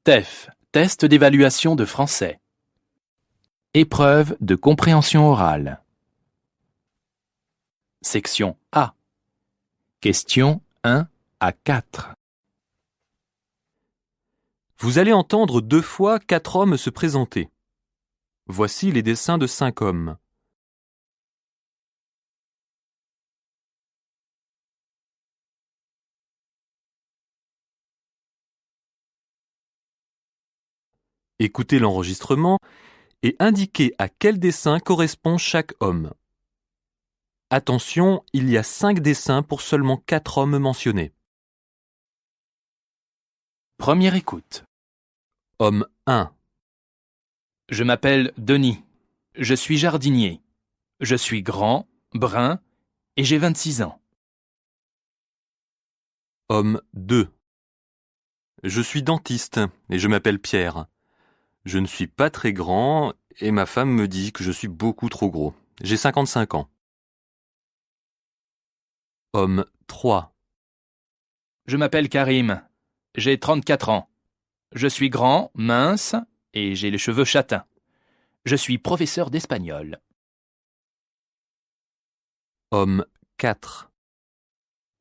TEF, test d'évaluation de français. Épreuve de compréhension orale. Section A. Questions 1 à 4. Vous allez entendre 2 fois 4 hommes se présenter. Voici les dessins de 5 hommes. Écoutez l'enregistrement et indiquez à quel dessin correspond chaque homme. Attention, il y a 5 dessins pour seulement 4 hommes mentionnés. Première écoute. Homme 1, Je m'appelle Denis. Je suis jardinier. Je suis grand, brun et j'ai 26 ans. homme 2. Je suis dentiste et je m'appelle Pierre. Je ne suis pas très grand et ma femme me dit que je suis beaucoup trop gros. J'ai 55 ans. Homme 3. Je m'appelle Karim. J'ai 34 ans. Je suis grand, mince et j'ai les cheveux châtains. Je suis professeur d'espagnol. Homme 4.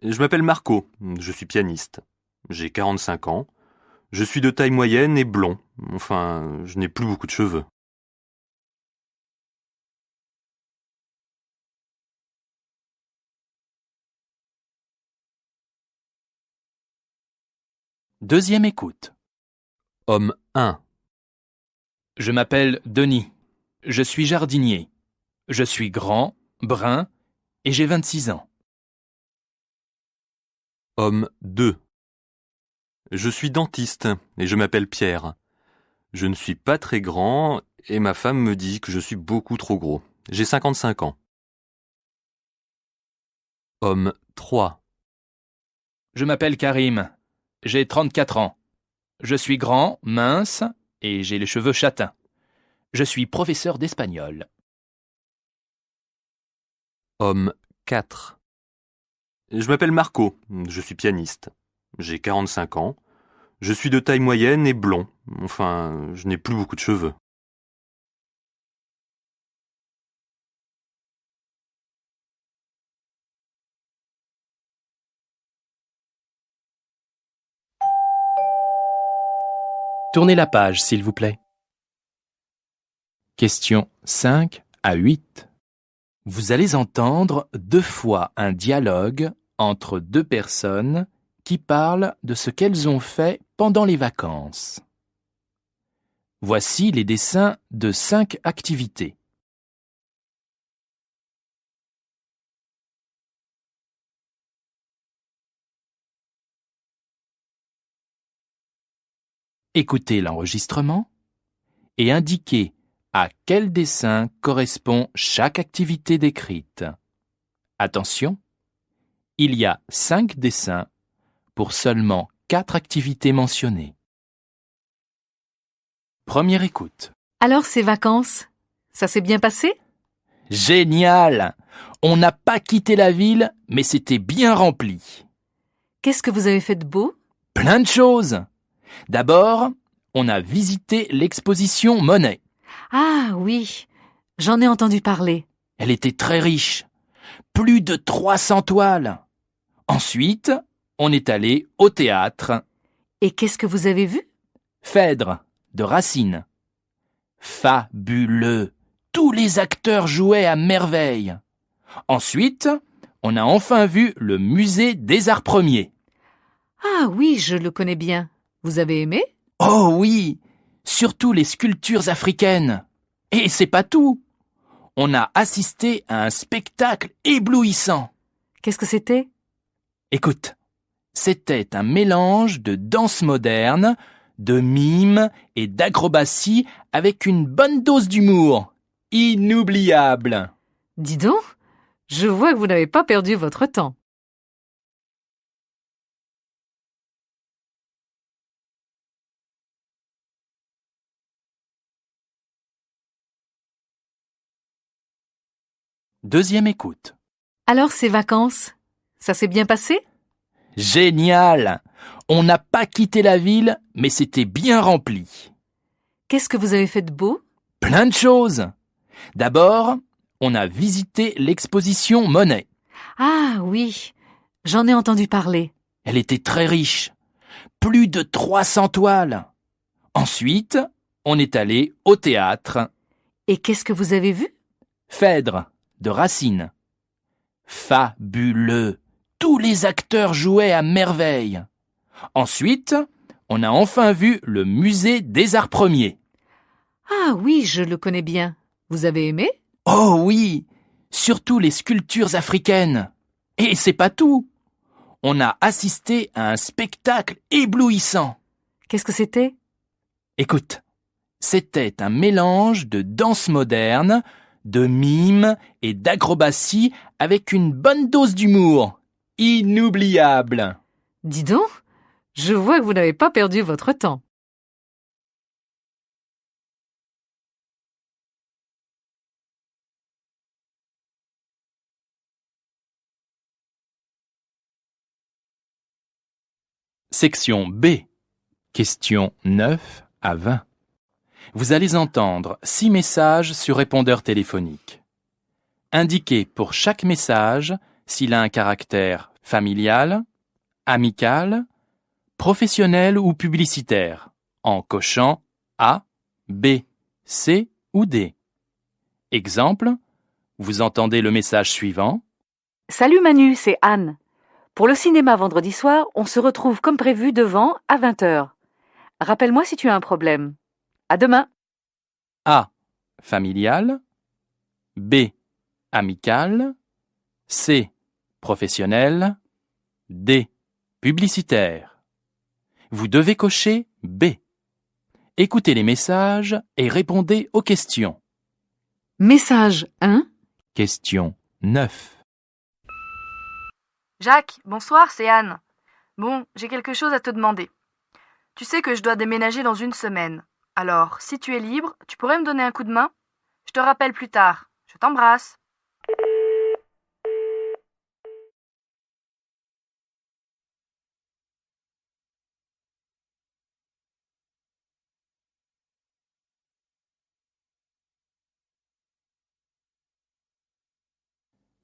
Je m'appelle Marco, je suis pianiste. J'ai 45 ans. Je suis de taille moyenne et blond. Enfin, je n'ai plus beaucoup de cheveux. Deuxième écoute. Homme 1. Je m'appelle Denis. Je suis jardinier. Je suis grand, brun et j'ai 26 ans. Homme 2. Je suis dentiste et je m'appelle Pierre. Je ne suis pas très grand et ma femme me dit que je suis beaucoup trop gros. J'ai 55 ans. Homme 3. Je m'appelle Karim. J'ai 34 ans. Je suis grand, mince et j'ai les cheveux châtains. Je suis professeur d'espagnol. Homme 4. Je m'appelle Marco, je suis pianiste. J'ai 45 ans. Je suis de taille moyenne et blond. Enfin, je n'ai plus beaucoup de cheveux. Tournez la page, s'il vous plaît. Questions 5 à 8. Vous allez entendre 2 fois un dialogue entre 2 personnes qui parlent de ce qu'elles ont fait pendant les vacances. Voici les dessins de 5 activités. Écoutez l'enregistrement et indiquez à quel dessin correspond chaque activité décrite. Attention, il y a 5 dessins pour seulement 4 activités mentionnées. Première écoute. Alors ces vacances, ça s'est bien passé? Génial! On n'a pas quitté la ville, mais c'était bien rempli. Qu'est-ce que vous avez fait de beau? Plein de choses. D'abord, on a visité l'exposition Monet. Ah oui, j'en ai entendu parler. Elle était très riche. Plus de 300 toiles. Ensuite, on est allé au théâtre. Et qu'est-ce que vous avez vu? Phèdre, de Racine. Fabuleux! Tous les acteurs jouaient à merveille. Ensuite, on a enfin vu le musée des Arts Premiers. Ah oui, je le connais bien. Vous avez aimé? Oh oui! Surtout les sculptures africaines. Et c'est pas tout. On a assisté à un spectacle éblouissant. Qu'est-ce que c'était? Écoute, c'était un mélange de danse moderne, de mime et d'acrobatie avec une bonne dose d'humour. Inoubliable. Dis donc, je vois que vous n'avez pas perdu votre temps. Deuxième écoute. Alors ces vacances, ça s'est bien passé? Génial! On n'a pas quitté la ville, mais c'était bien rempli. Qu'est-ce que vous avez fait de beau? Plein de choses. D'abord, on a visité l'exposition Monet. Ah oui, j'en ai entendu parler. Elle était très riche. Plus de 300 toiles. Ensuite, on est allé au théâtre. Et qu'est-ce que vous avez vu? Phèdre, de Racine. Fabuleux. Tous les acteurs jouaient à merveille. Ensuite, on a enfin vu le musée des Arts Premiers. Ah oui, je le connais bien. Vous avez aimé? Oh oui, surtout les sculptures africaines. Et c'est pas tout. On a assisté à un spectacle éblouissant. Qu'est-ce que c'était? Écoute, c'était un mélange de danse moderne, de mime et d'acrobatie avec une bonne dose d'humour. Inoubliable. Dis donc, je vois que vous n'avez pas perdu votre temps. Section B. Questions 9 à 20. Vous allez entendre 6 messages sur répondeur téléphonique. Indiquez pour chaque message s'il a un caractère familial, amical, professionnel ou publicitaire, en cochant A, B, C ou D. Exemple, vous entendez le message suivant. Salut Manu, c'est Anne. Pour le cinéma vendredi soir, on se retrouve comme prévu devant à 20h. Rappelle-moi si tu as un problème. À demain. A, familial, B, amical, C, professionnel, D, publicitaire. Vous devez cocher B. Écoutez les messages et répondez aux questions. Message 1. Question 9. Jacques, bonsoir, c'est Anne. Bon, j'ai quelque chose à te demander. Tu sais que je dois déménager dans une semaine. Alors, si tu es libre, tu pourrais me donner un coup de main? Je te rappelle plus tard. Je t'embrasse.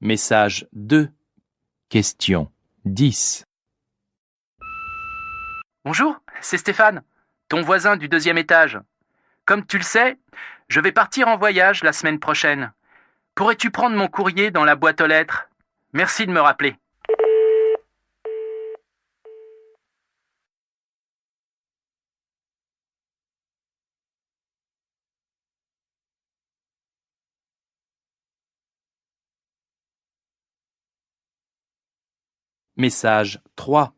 Message 2. Question 10. Bonjour, c'est Stéphane, ton voisin du 2e étage. Comme tu le sais, je vais partir en voyage la semaine prochaine. Pourrais-tu prendre mon courrier dans la boîte aux lettres? Merci de me rappeler. Message 3.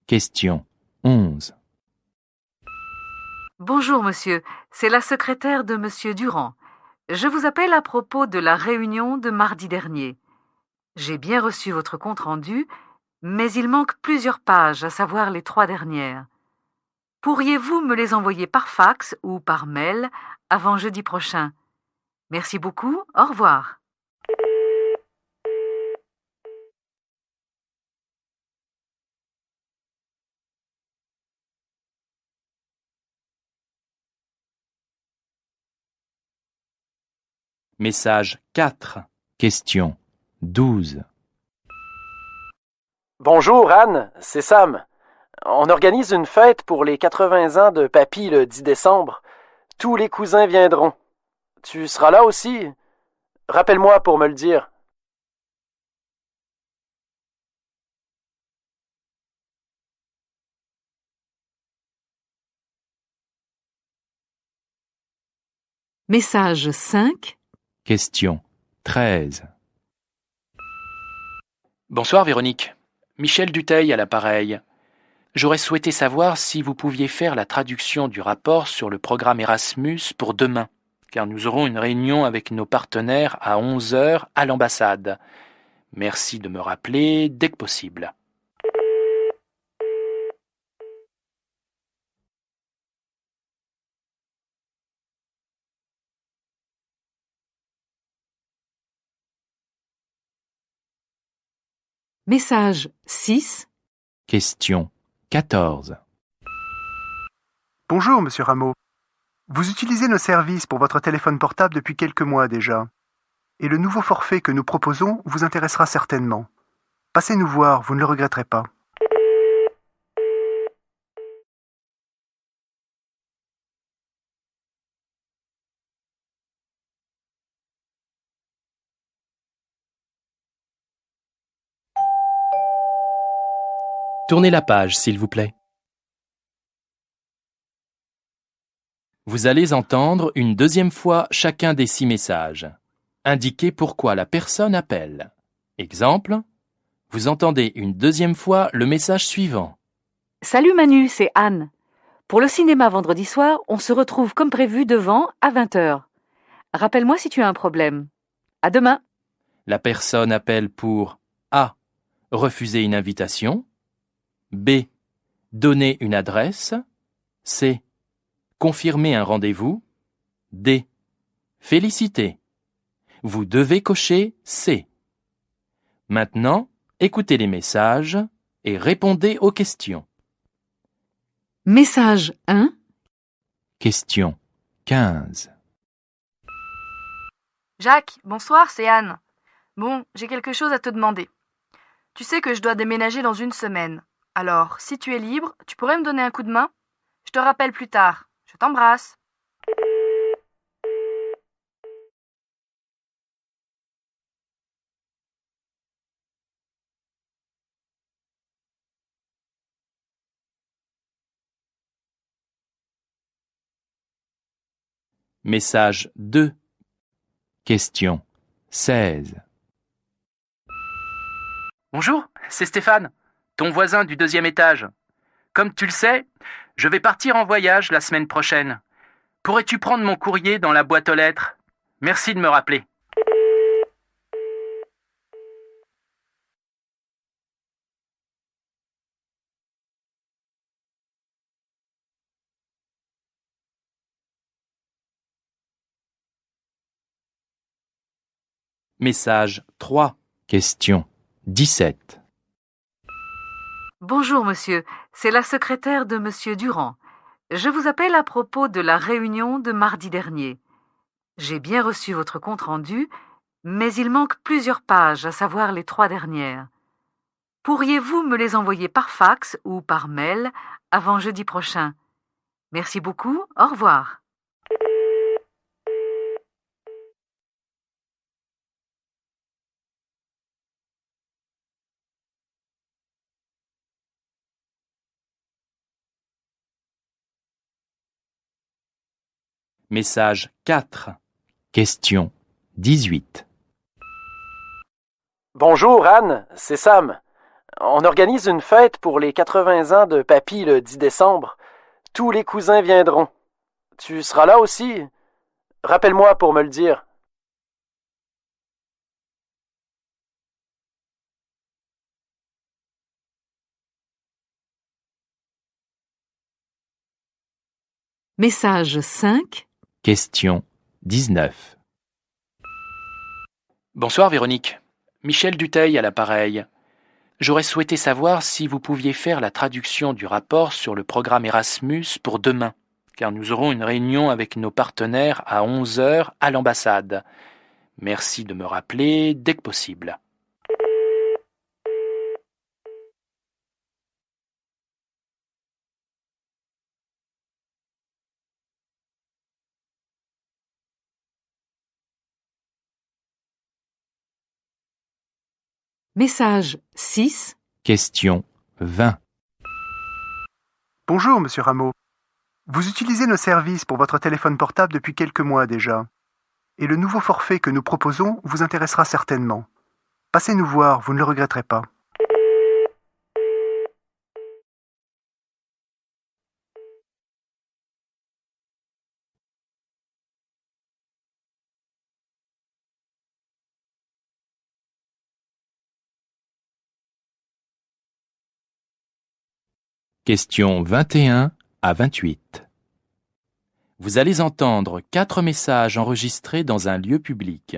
Question 11. Bonjour monsieur, c'est la secrétaire de monsieur Durand. Je vous appelle à propos de la réunion de mardi dernier. J'ai bien reçu votre compte-rendu, mais il manque plusieurs pages, à savoir les 3 dernières. Pourriez-vous me les envoyer par fax ou par mail avant jeudi prochain? Merci beaucoup, au revoir. Message 4. Question 12. Bonjour Anne, c'est Sam. On organise une fête pour les 80 ans de Papy le 10 décembre. Tous les cousins viendront. Tu seras là aussi? Rappelle-moi pour me le dire. Message 5. Question 13. Bonsoir Véronique. Michel Dutheil à l'appareil. J'aurais souhaité savoir si vous pouviez faire la traduction du rapport sur le programme Erasmus pour demain, car nous aurons une réunion avec nos partenaires à 11h à l'ambassade. Merci de me rappeler dès que possible. Message 6. Question 14. Bonjour, monsieur Rameau. Vous utilisez nos services pour votre téléphone portable depuis quelques mois déjà. Et le nouveau forfait que nous proposons vous intéressera certainement. Passez nous voir, vous ne le regretterez pas. Tournez la page, s'il vous plaît. Vous allez entendre une deuxième fois chacun des 6 messages. Indiquez pourquoi la personne appelle. Exemple, vous entendez une deuxième fois le message suivant. Salut Manu, c'est Anne. Pour le cinéma vendredi soir, on se retrouve comme prévu devant à 20h. Rappelle-moi si tu as un problème. À demain. La personne appelle pour A. Refuser une invitation. B. Donner une adresse. C. Confirmer un rendez-vous. D. Féliciter. Vous devez cocher C. Maintenant, écoutez les messages et répondez aux questions. Message 1. Question 15. Jacques, bonsoir, c'est Anne. Bon, j'ai quelque chose à te demander. Tu sais que je dois déménager dans une semaine. Alors, si tu es libre, tu pourrais me donner un coup de main? Je te rappelle plus tard. Je t'embrasse. Message 2. Question 16. Bonjour, c'est Stéphane, ton voisin du 2e étage. Comme tu le sais, je vais partir en voyage la semaine prochaine. Pourrais-tu prendre mon courrier dans la boîte aux lettres? Merci de me rappeler. Message 3. Question 17. Bonjour monsieur, c'est la secrétaire de monsieur Durand. Je vous appelle à propos de la réunion de mardi dernier. J'ai bien reçu votre compte-rendu, mais il manque plusieurs pages, à savoir les 3 dernières. Pourriez-vous me les envoyer par fax ou par mail avant jeudi prochain? Merci beaucoup, au revoir. Message 4. Question 18. Bonjour Anne, c'est Sam. On organise une fête pour les 80 ans de Papy le 10 décembre. Tous les cousins viendront. Tu seras là aussi? Rappelle-moi pour me le dire. Message 5. Question 19. Bonsoir Véronique. Michel Dutheil à l'appareil. J'aurais souhaité savoir si vous pouviez faire la traduction du rapport sur le programme Erasmus pour demain, car nous aurons une réunion avec nos partenaires à 11h à l'ambassade. Merci de me rappeler dès que possible. Message 6. Question 20. Bonjour, monsieur Rameau. Vous utilisez nos services pour votre téléphone portable depuis quelques mois déjà. Et le nouveau forfait que nous proposons vous intéressera certainement. Passez nous voir, vous ne le regretterez pas. Question 21 à 28. Vous allez entendre 4 messages enregistrés dans un lieu public.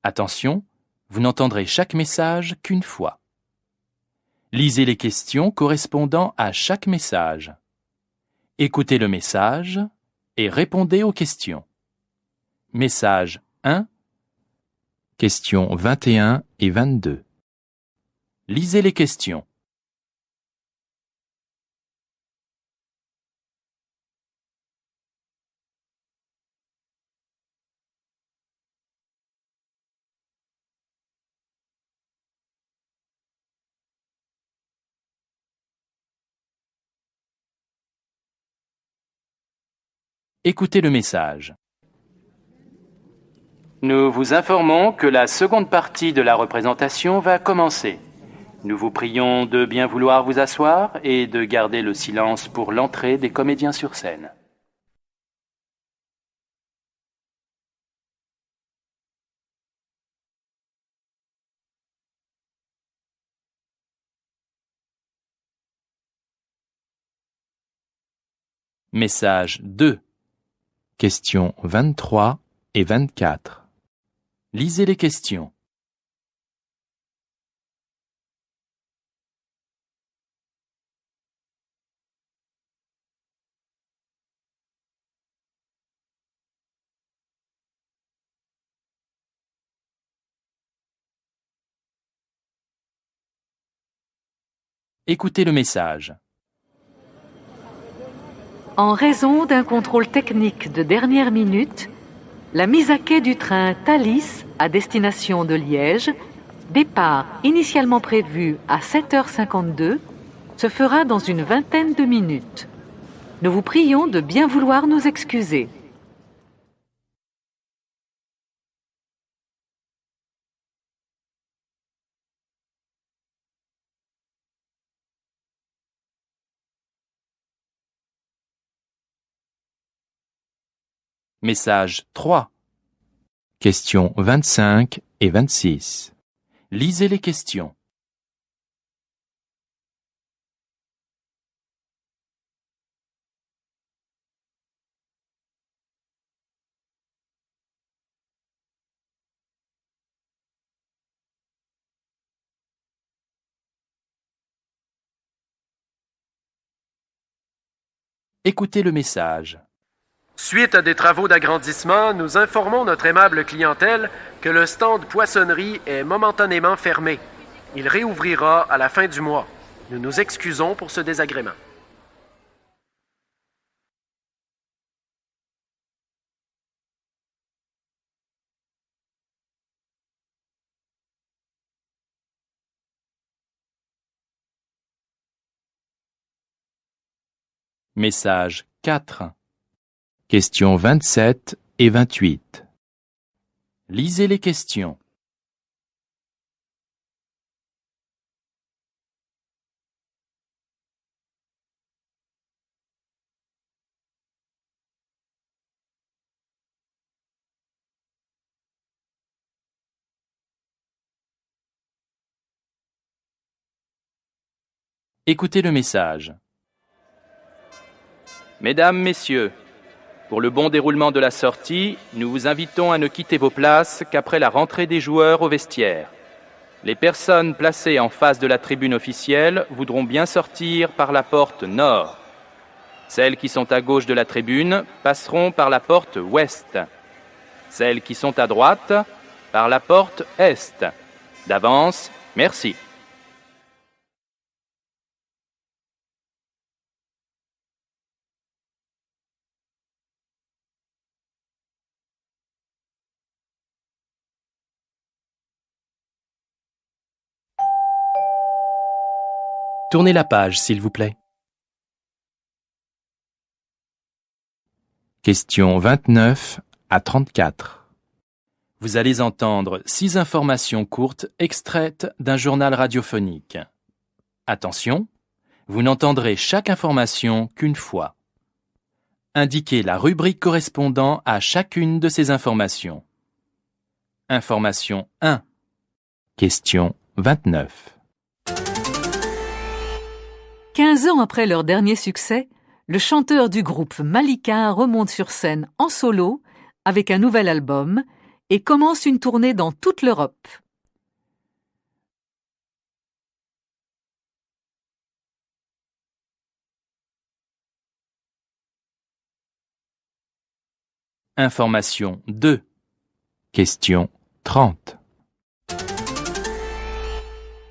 Attention, vous n'entendrez chaque message qu'une fois. Lisez les questions correspondant à chaque message. Écoutez le message et répondez aux questions. Message 1, questions 21 et 22. Lisez les questions. Écoutez le message. Nous vous informons que la seconde partie de la représentation va commencer. Nous vous prions de bien vouloir vous asseoir et de garder le silence pour l'entrée des comédiens sur scène. Message 2, questions 23 et 24. Lisez les questions. Écoutez le message. En raison d'un contrôle technique de dernière minute, la mise à quai du train Thalys à destination de Liège, départ initialement prévu à 7h52, se fera dans une vingtaine de minutes. Nous vous prions de bien vouloir nous excuser. Message 3, questions 25 et 26. Lisez les questions. Écoutez le message. Suite à des travaux d'agrandissement, nous informons notre aimable clientèle que le stand poissonnerie est momentanément fermé. Il réouvrira à la fin du mois. Nous nous excusons pour ce désagrément. Message 4, questions 27 et 28. Lisez les questions. Écoutez le message. Mesdames, Messieurs, pour le bon déroulement de la sortie, nous vous invitons à ne quitter vos places qu'après la rentrée des joueurs au vestiaire. Les personnes placées en face de la tribune officielle voudront bien sortir par la porte nord. Celles qui sont à gauche de la tribune passeront par la porte ouest. Celles qui sont à droite, par la porte est. D'avance, merci. Tournez la page, s'il vous plaît. Questions 29 à 34. Vous allez entendre 6 informations courtes extraites d'un journal radiophonique. Attention, vous n'entendrez chaque information qu'une fois. Indiquez la rubrique correspondant à chacune de ces informations. Information 1. Question 29. 15 ans après leur dernier succès, le chanteur du groupe Malika remonte sur scène en solo avec un nouvel album et commence une tournée dans toute l'Europe. Information 2. Question 30.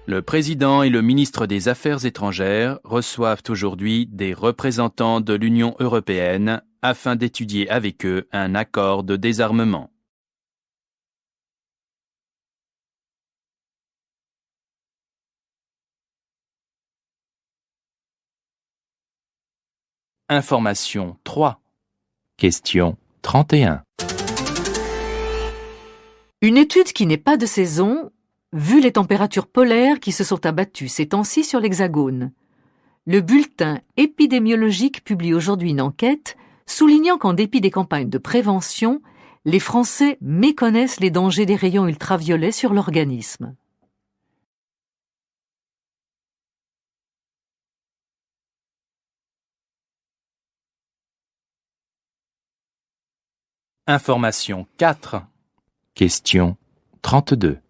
Le président et le ministre des Affaires étrangères reçoivent aujourd'hui des représentants de l'Union européenne afin d'étudier avec eux un accord de désarmement. Information 3. Question 31. Une étude qui n'est pas de saison, vu les températures polaires qui se sont abattues ces temps-ci sur l'Hexagone. Le bulletin épidémiologique publie aujourd'hui une enquête soulignant qu'en dépit des campagnes de prévention, les Français méconnaissent les dangers des rayons ultraviolets sur l'organisme. Information 4. Question 32.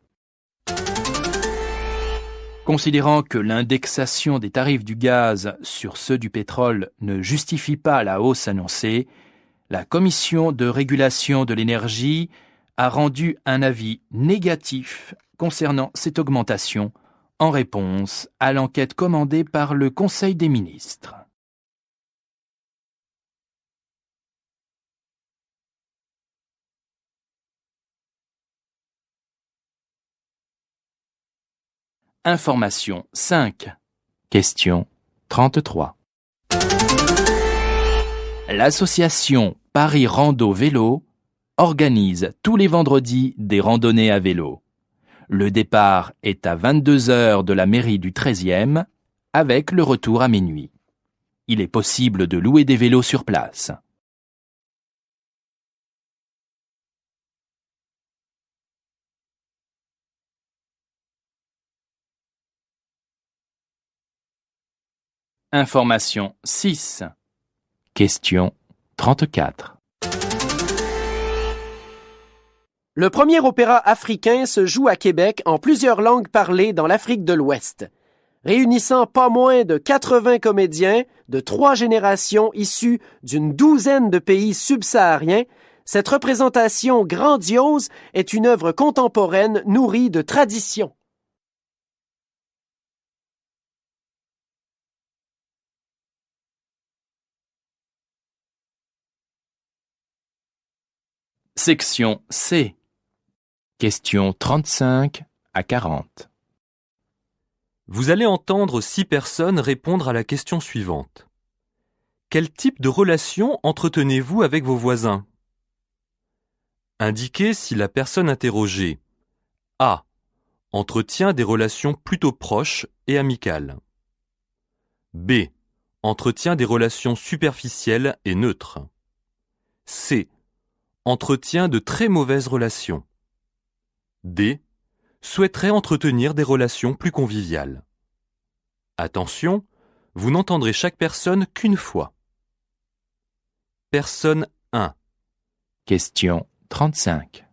Considérant que l'indexation des tarifs du gaz sur ceux du pétrole ne justifie pas la hausse annoncée, la Commission de régulation de l'énergie a rendu un avis négatif concernant cette augmentation en réponse à l'enquête commandée par le Conseil des ministres. Information 5. Question 33. L'association Paris Rando Vélo organise tous les vendredis des randonnées à vélo. Le départ est à 22h de la mairie du 13e, avec le retour à minuit. Il est possible de louer des vélos sur place. Information 6. Question 34. Le premier opéra africain se joue à Québec en plusieurs langues parlées dans l'Afrique de l'Ouest. Réunissant pas moins de 80 comédiens de 3 générations issus d'une douzaine de pays subsahariens, cette représentation grandiose est une œuvre contemporaine nourrie de tradition. Section C. Questions 35 à 40. Vous allez entendre 6 personnes répondre à la question suivante. Quel type de relation entretenez-vous avec vos voisins? Indiquez si la personne interrogée A. Entretient des relations plutôt proches et amicales. B. Entretient des relations superficielles et neutres. C. Entretient de très mauvaises relations. D. Souhaiterait entretenir des relations plus conviviales. Attention, vous n'entendrez chaque personne qu'une fois. Personne 1. Question 35.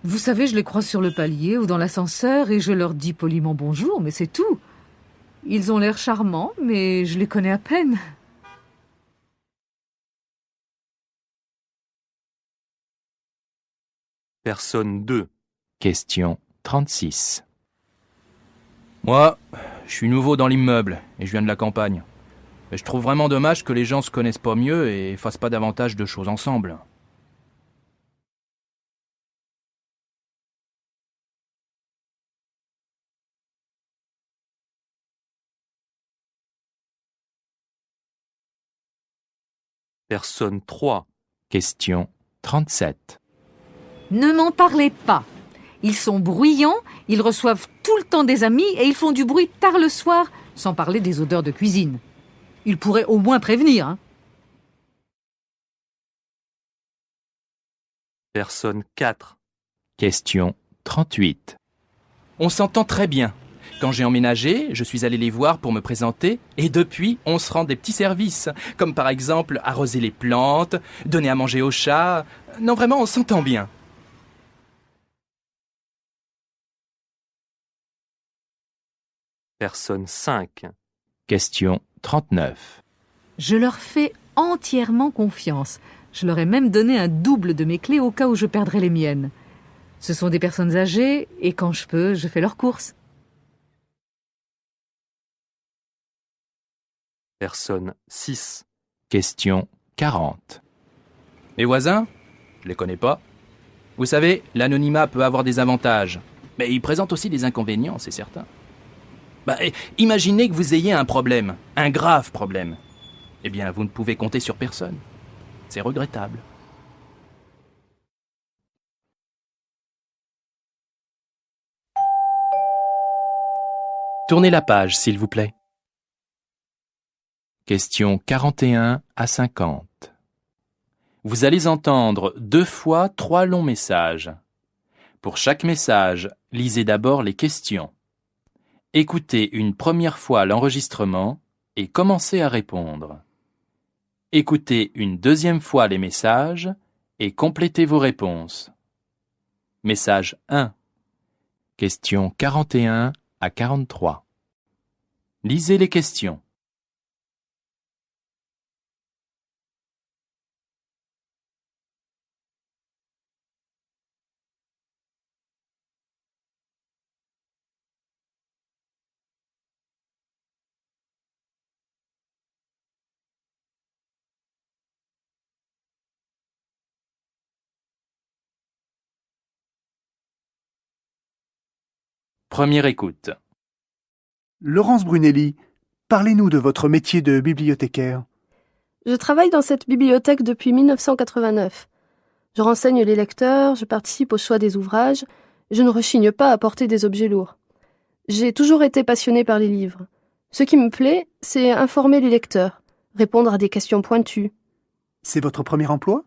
Vous savez, je les croise sur le palier ou dans l'ascenseur et je leur dis poliment bonjour, mais c'est tout. Ils ont l'air charmants, mais je les connais à peine. Personne 2. Question 36. Moi, je suis nouveau dans l'immeuble et je viens de la campagne. Mais je trouve vraiment dommage que les gens se connaissent pas mieux et fassent pas davantage de choses ensemble. Personne 3. Question 37. Ne m'en parlez pas. Ils sont bruyants, ils reçoivent tout le temps des amis et ils font du bruit tard le soir, sans parler des odeurs de cuisine. Ils pourraient au moins prévenir, hein. Personne 4. Question 38. On s'entend très bien. Quand j'ai emménagé, je suis allé les voir pour me présenter et depuis, on se rend des petits services, comme par exemple arroser les plantes, donner à manger aux chats. Non, vraiment, on s'entend bien. Personne 5. Question 39. Je leur fais entièrement confiance. Je leur ai même donné un double de mes clés au cas où je perdrais les miennes. Ce sont des personnes âgées et quand je peux, je fais leurs courses. Personne 6. Question 40. Mes voisins? Je les connais pas. Vous savez, l'anonymat peut avoir des avantages, mais il présente aussi des inconvénients, c'est certain. Imaginez que vous ayez un problème, un grave problème. Eh bien, vous ne pouvez compter sur personne. C'est regrettable. Tournez la page, s'il vous plaît. Questions 41 à 50. Vous allez entendre 2 fois 3 longs messages. Pour chaque message, lisez d'abord les questions. Écoutez une première fois l'enregistrement et commencez à répondre. Écoutez une deuxième fois les messages et complétez vos réponses. Message 1. Questions 41 à 43. Lisez les questions. Première écoute. Laurence Brunelli, parlez-nous de votre métier de bibliothécaire. Je travaille dans cette bibliothèque depuis 1989. Je renseigne les lecteurs, je participe au choix des ouvrages, je ne rechigne pas à porter des objets lourds. J'ai toujours été passionnée par les livres. Ce qui me plaît, c'est informer les lecteurs, répondre à des questions pointues. C'est votre premier emploi?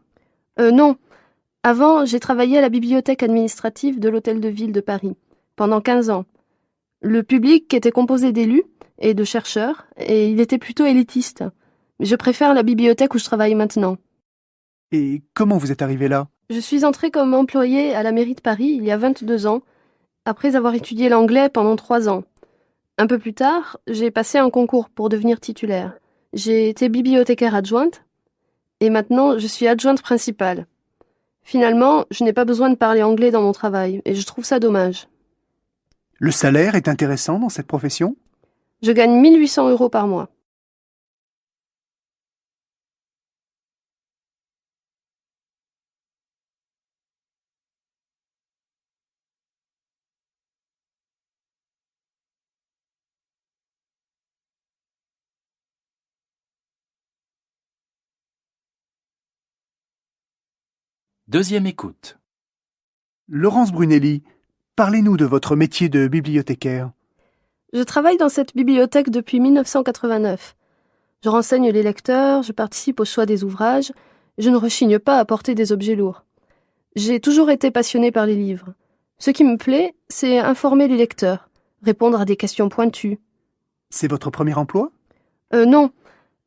Non. Avant, j'ai travaillé à la bibliothèque administrative de l'Hôtel de Ville de Paris, pendant 15 ans. Le public était composé d'élus et de chercheurs, et il était plutôt élitiste. Je préfère la bibliothèque où je travaille maintenant. Et comment vous êtes arrivé là? Je suis entrée comme employée à la mairie de Paris il y a 22 ans, après avoir étudié l'anglais pendant 3 ans. Un peu plus tard, j'ai passé un concours pour devenir titulaire. J'ai été bibliothécaire adjointe, et maintenant je suis adjointe principale. Finalement, je n'ai pas besoin de parler anglais dans mon travail, et je trouve ça dommage. Le salaire est intéressant dans cette profession? Je gagne 1 800 € par mois. Deuxième écoute. Laurence Brunelli, parlez-nous de votre métier de bibliothécaire. Je travaille dans cette bibliothèque depuis 1989. Je renseigne les lecteurs, je participe au choix des ouvrages, je ne rechigne pas à porter des objets lourds. J'ai toujours été passionnée par les livres. Ce qui me plaît, c'est informer les lecteurs, répondre à des questions pointues. C'est votre premier emploi? Non.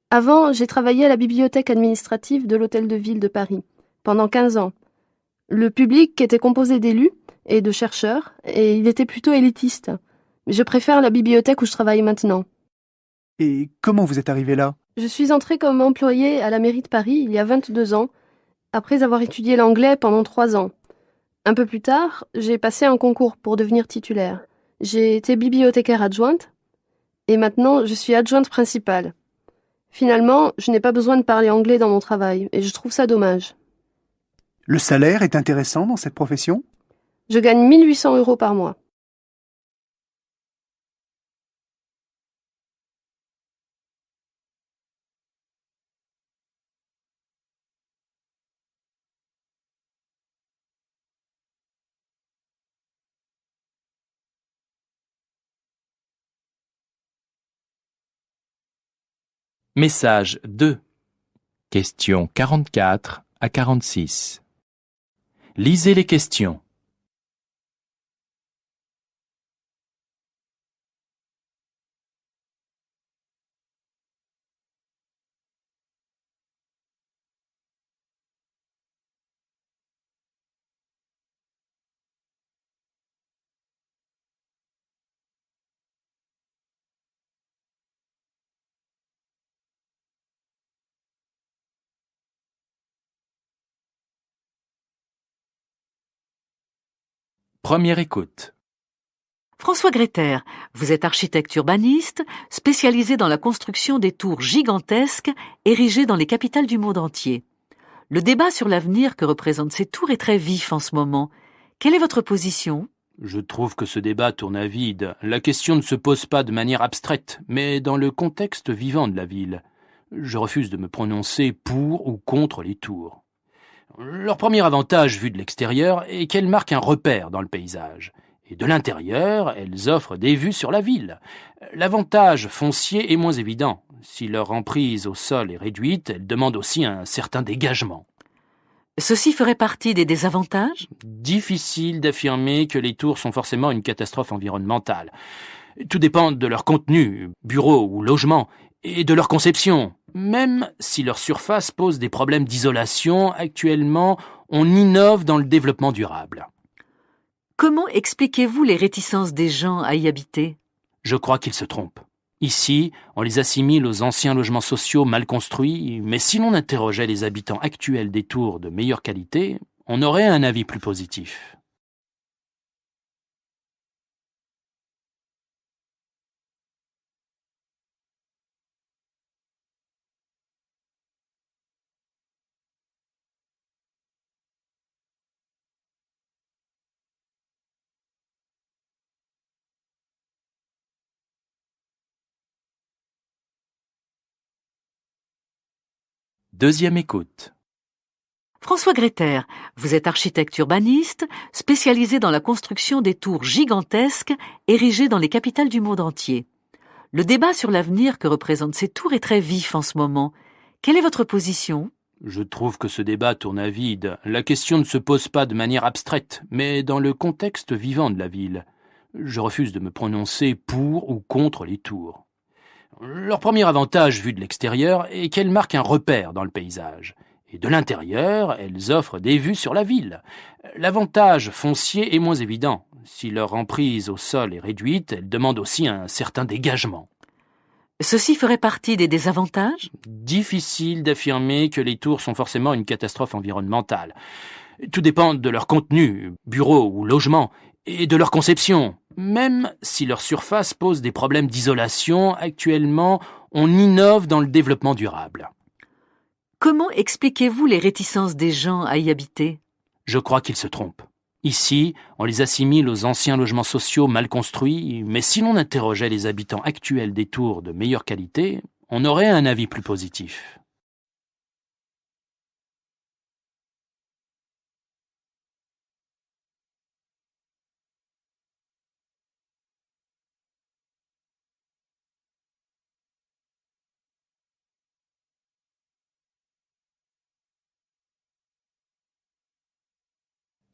Avant, j'ai travaillé à la bibliothèque administrative de l'Hôtel de Ville de Paris, pendant 15 ans. Le public était composé d'élus et de chercheurs, et il était plutôt élitiste. Je préfère la bibliothèque où je travaille maintenant. Et comment vous êtes arrivé là? Je suis entrée comme employée à la mairie de Paris il y a 22 ans, après avoir étudié l'anglais pendant 3 ans. Un peu plus tard, j'ai passé un concours pour devenir titulaire. J'ai été bibliothécaire adjointe, et maintenant je suis adjointe principale. Finalement, je n'ai pas besoin de parler anglais dans mon travail, et je trouve ça dommage. Le salaire est intéressant dans cette profession? Je gagne 1 800 € par mois. Message 2. Questions 44 à 46. Lisez les questions. Première écoute. François Gréter, vous êtes architecte urbaniste, spécialisé dans la construction des tours gigantesques érigées dans les capitales du monde entier. Le débat sur l'avenir que représentent ces tours est très vif en ce moment. Quelle est votre position ? Je trouve que ce débat tourne à vide. La question ne se pose pas de manière abstraite, mais dans le contexte vivant de la ville. Je refuse de me prononcer pour ou contre les tours. Leur premier avantage vu de l'extérieur est qu'elles marquent un repère dans le paysage. Et de l'intérieur, elles offrent des vues sur la ville. L'avantage foncier est moins évident. Si leur emprise au sol est réduite, elles demandent aussi un certain dégagement. Ceci ferait partie des désavantages ? Difficile d'affirmer que les tours sont forcément une catastrophe environnementale. Tout dépend de leur contenu, bureau ou logement, et de leur conception. Même si leur surface pose des problèmes d'isolation, actuellement, on innove dans le développement durable. Comment expliquez-vous les réticences des gens à y habiter ? Je crois qu'ils se trompent. Ici, on les assimile aux anciens logements sociaux mal construits, mais si l'on interrogeait les habitants actuels des tours de meilleure qualité, on aurait un avis plus positif. Deuxième écoute. François Gréter, vous êtes architecte urbaniste, spécialisé dans la construction des tours gigantesques érigées dans les capitales du monde entier. Le débat sur l'avenir que représentent ces tours est très vif en ce moment. Quelle est votre position ? Je trouve que ce débat tourne à vide. La question ne se pose pas de manière abstraite, mais dans le contexte vivant de la ville. Je refuse de me prononcer pour ou contre les tours. Leur premier avantage vu de l'extérieur est qu'elles marquent un repère dans le paysage. Et de l'intérieur, elles offrent des vues sur la ville. L'avantage foncier est moins évident. Si leur emprise au sol est réduite, elles demandent aussi un certain dégagement. Ceci ferait partie des désavantages ? Difficile d'affirmer que les tours sont forcément une catastrophe environnementale. Tout dépend de leur contenu, bureau ou logement, et de leur conception. Même si leur surface pose des problèmes d'isolation, actuellement, on innove dans le développement durable. Comment expliquez-vous les réticences des gens à y habiter ? Je crois qu'ils se trompent. Ici, on les assimile aux anciens logements sociaux mal construits, mais si l'on interrogeait les habitants actuels des tours de meilleure qualité, on aurait un avis plus positif.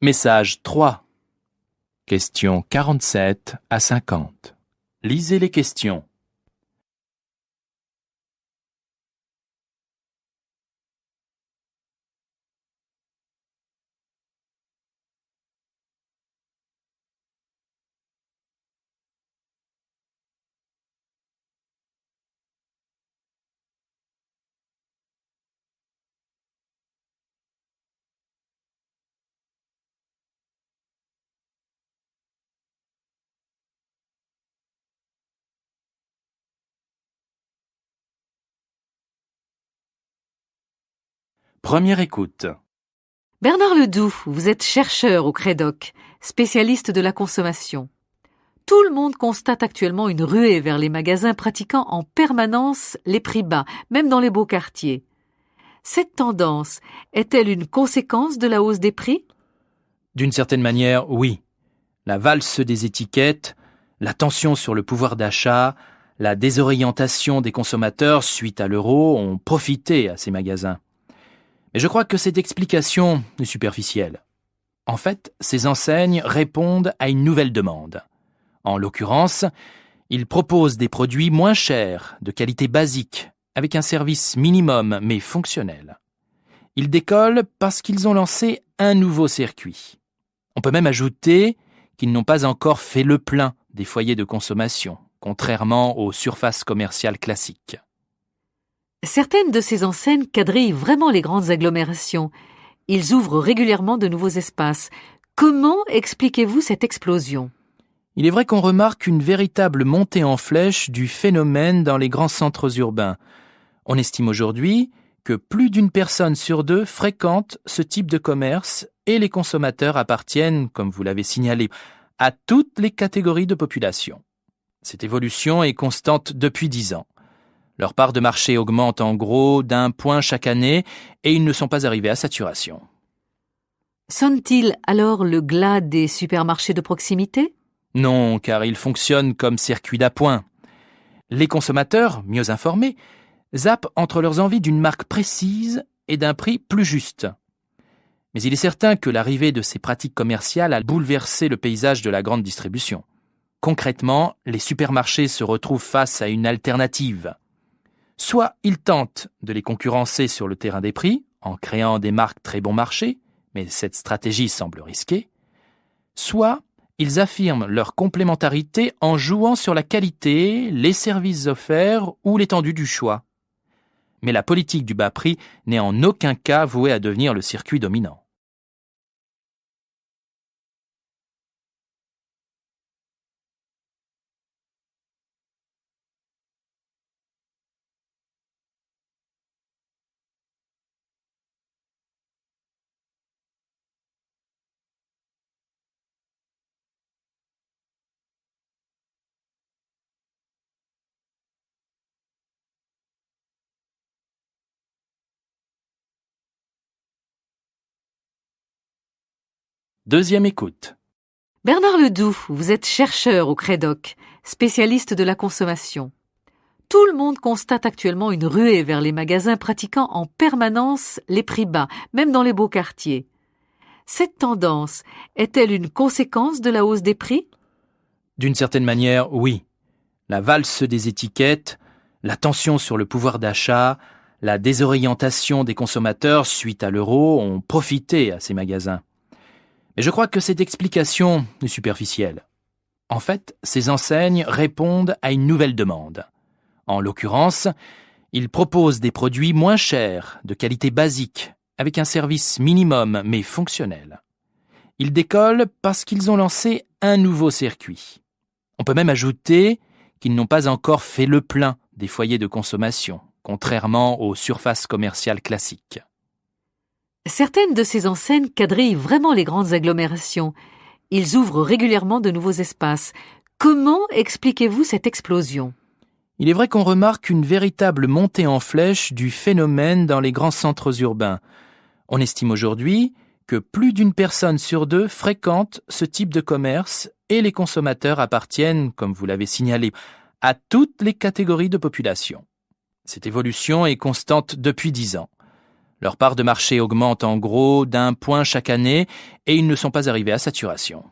Message 3. Questions 47 à 50. Lisez les questions. Première écoute. Bernard Ledoux, vous êtes chercheur au Crédoc, spécialiste de la consommation. Tout le monde constate actuellement une ruée vers les magasins pratiquant en permanence les prix bas, même dans les beaux quartiers. Cette tendance est-elle une conséquence de la hausse des prix ? D'une certaine manière, oui. La valse des étiquettes, la tension sur le pouvoir d'achat, la désorientation des consommateurs suite à l'euro ont profité à ces magasins. Mais je crois que cette explication est superficielle. En fait, ces enseignes répondent à une nouvelle demande. En l'occurrence, ils proposent des produits moins chers, de qualité basique, avec un service minimum mais fonctionnel. Ils décollent parce qu'ils ont lancé un nouveau circuit. On peut même ajouter qu'ils n'ont pas encore fait le plein des foyers de consommation, contrairement aux surfaces commerciales classiques. Certaines de ces enseignes quadrillent vraiment les grandes agglomérations. Ils ouvrent régulièrement de nouveaux espaces. Comment expliquez-vous cette explosion? Il est vrai qu'on remarque une véritable montée en flèche du phénomène dans les grands centres urbains. On estime aujourd'hui que plus d'une personne sur deux fréquente ce type de commerce et les consommateurs appartiennent, comme vous l'avez signalé, à toutes les catégories de population. Cette évolution est constante depuis 10 ans. Leur part de marché augmente en gros d'1 point chaque année et ils ne sont pas arrivés à saturation. Sonne-t-il alors le glas des supermarchés de proximité? Non, car ils fonctionnent comme circuits d'appoint. Les consommateurs, mieux informés, zappent entre leurs envies d'une marque précise et d'un prix plus juste. Mais il est certain que l'arrivée de ces pratiques commerciales a bouleversé le paysage de la grande distribution. Concrètement, les supermarchés se retrouvent face à une alternative. Soit ils tentent de les concurrencer sur le terrain des prix, en créant des marques très bon marché, mais cette stratégie semble risquée, soit ils affirment leur complémentarité en jouant sur la qualité, les services offerts ou l'étendue du choix. Mais la politique du bas prix n'est en aucun cas vouée à devenir le circuit dominant. Deuxième écoute. Bernard Ledoux, vous êtes chercheur au Crédoc, spécialiste de la consommation. Tout le monde constate actuellement une ruée vers les magasins pratiquant en permanence les prix bas, même dans les beaux quartiers. Cette tendance est-elle une conséquence de la hausse des prix? D'une certaine manière, oui. La valse des étiquettes, la tension sur le pouvoir d'achat, la désorientation des consommateurs suite à l'euro ont profité à ces magasins. Mais je crois que cette explication est superficielle. En fait, ces enseignes répondent à une nouvelle demande. En l'occurrence, ils proposent des produits moins chers, de qualité basique, avec un service minimum mais fonctionnel. Ils décollent parce qu'ils ont lancé un nouveau circuit. On peut même ajouter qu'ils n'ont pas encore fait le plein des foyers de consommation, contrairement aux surfaces commerciales classiques. Certaines de ces enseignes quadrillent vraiment les grandes agglomérations. Ils ouvrent régulièrement de nouveaux espaces. Comment expliquez-vous cette explosion? Il est vrai qu'on remarque une véritable montée en flèche du phénomène dans les grands centres urbains. On estime aujourd'hui que plus d'une personne sur deux fréquente ce type de commerce et les consommateurs appartiennent, comme vous l'avez signalé, à toutes les catégories de population. Cette évolution est constante depuis 10 ans. Leur part de marché augmente en gros d'1 point chaque année et ils ne sont pas arrivés à saturation.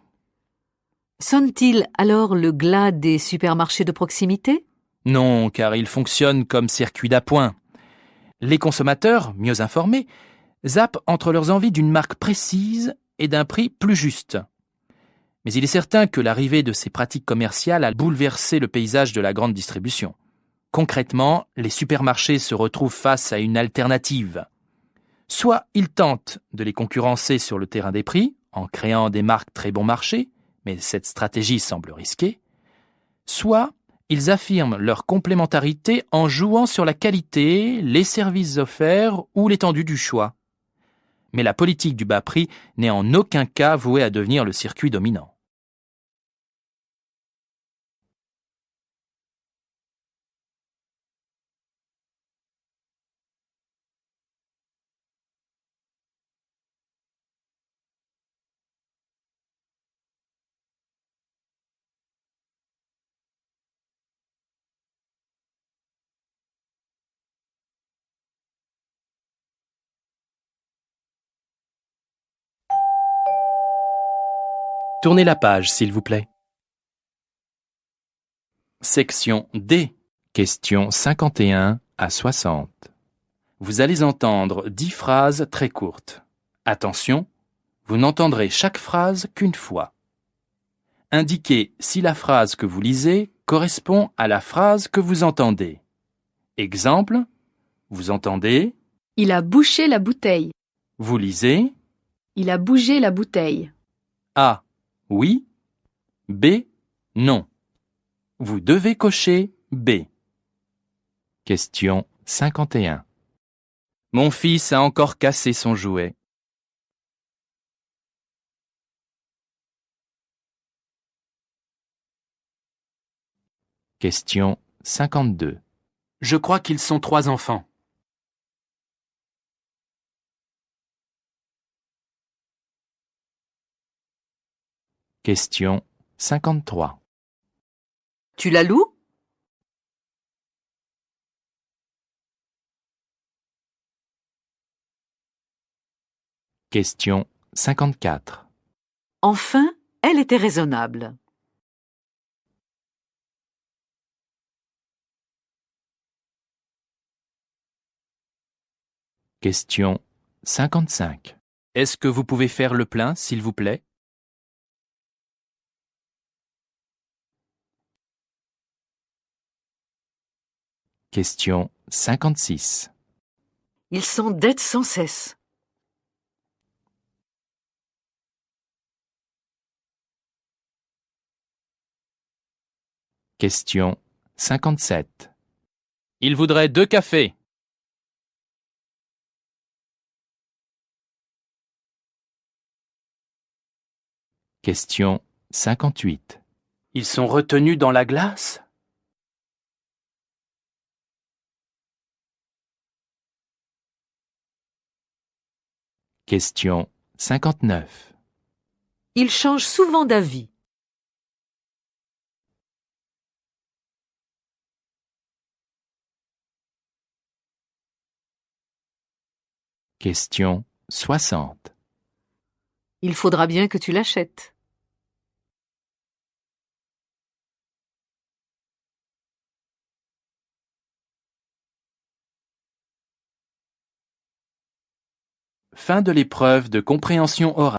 Sonne-t-il alors le glas des supermarchés de proximité? Non, car ils fonctionnent comme circuits d'appoint. Les consommateurs, mieux informés, zappent entre leurs envies d'une marque précise et d'un prix plus juste. Mais il est certain que l'arrivée de ces pratiques commerciales a bouleversé le paysage de la grande distribution. Concrètement, les supermarchés se retrouvent face à une alternative. Soit ils tentent de les concurrencer sur le terrain des prix, en créant des marques très bon marché, mais cette stratégie semble risquée, soit ils affirment leur complémentarité en jouant sur la qualité, les services offerts ou l'étendue du choix. Mais la politique du bas prix n'est en aucun cas vouée à devenir le circuit dominant. Tournez la page, s'il vous plaît. Section D, questions 51 à 60. Vous allez entendre 10 phrases très courtes. Attention, vous n'entendrez chaque phrase qu'une fois. Indiquez si la phrase que vous lisez correspond à la phrase que vous entendez. Exemple, vous entendez, Il a bouché la bouteille. vous lisez, Il a bougé la bouteille. A. Oui. B. Non. Vous devez cocher B. Question 51. Mon fils a encore cassé son jouet. Question 52. Je crois qu'ils sont 3 enfants. Question 53. Tu la loues? Question 54. Enfin, elle était raisonnable. Question 55. Est-ce que vous pouvez faire le plein, s'il vous plaît? Question 56. Ils s'endettent sans cesse. Question 57. Il voudrait 2 cafés. Question 58. Ils sont retenus dans la glace? Question 59. Ils changent souvent d'avis. Question 60. Il faudra bien que tu l'achètes. Fin de l'épreuve de compréhension orale.